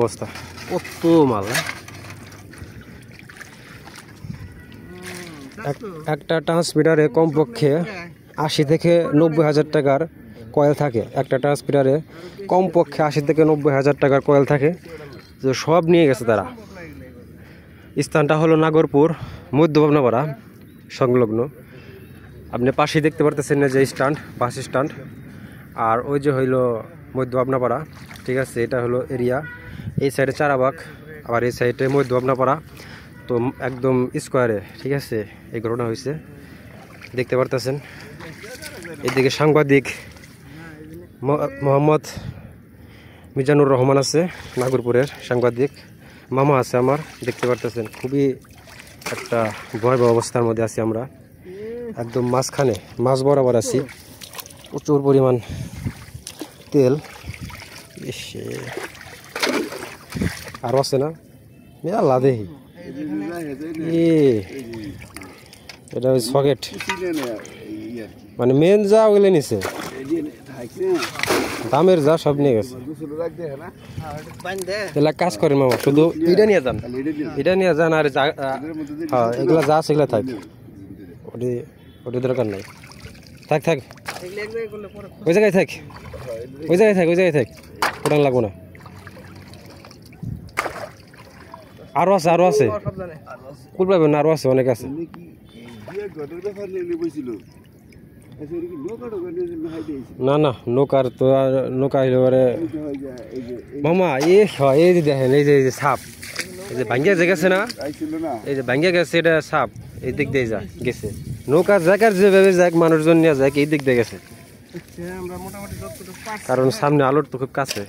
অবস্থা, কত মাল। একটা ট্রান্সমিটারে কমপক্ষে 80 থেকে 90,000 টাকার কয়েল থাকে। একটা ট্রান্সমিটারে কমপক্ষে 80 থেকে 90,000 টাকার কয়েল থাকে। তো সব নিয়ে গেছে তারা। স্থানটা হলো নাগরপুর মধ্য ভাবনাপাড়া সংলগ্ন। আপনি পাশেই দেখতে পারতেছেন না যে স্ট্যান্ড, বাস স্ট্যান্ড, আর ওই যে হইল মধ্য ভাবনাপাড়া। ঠিক আছে, এটা হলো এরিয়া। এই সাইডে চারাবাগ, আবার এই সাইডে মধ্য ভাবনাপাড়া। তো একদম স্কোয়ারে, ঠিক আছে, এই ঘটনা হয়েছে, দেখতে পারতেছেন। এদিকে সাংবাদিক মোহাম্মদ মিজানুর রহমান আছে, নাগরপুরের সাংবাদিক মামা আছে আমার, দেখতে পারতেছেন। খুবই একটা ভয়াবহ অবস্থার মধ্যে আছি আমরা, একদম মাঝখানে, মাছ বরাবর আছি। প্রচুর পরিমাণ তেল। আরও আছে না, মেলা দেখি। এটা ওই সকেট, মানে মেন যা ওগুলো নিছে, দামের যা সব নিয়ে গেছে। এগুলা কাজ করেন মামা, শুধু এটা নিয়ে যান, এটা নিয়ে যান। আর হ্যাঁ, এগুলা যা আছে এগুলা থাক, ওটি দরকার নাই। থাক থাক, ওই জায়গায় থাক, ওই জায়গায় থাক, ওই জায়গায় থাক, ওটা লাগবো না। আরো আছে, আরো আছে, কুল পাবেন না, আরো আছে, অনেক আছে। না না, নৌকার তো আর নৌকা হইলে পরে মামা এই যে দেখেন, এই যে সাপ, এই যে ভাঙ্গিয়া যে গেছে না, এই যে ভাঙ্গিয়া গেছে, এটা সাপ এই দিক দিয়ে যা গেছে। নৌকার জায়গার যেভাবে যাক মানুষজন নিয়ে যাক, এই দিক দিয়ে গেছে, কারণ সামনে আলোর তো খুব কাছে।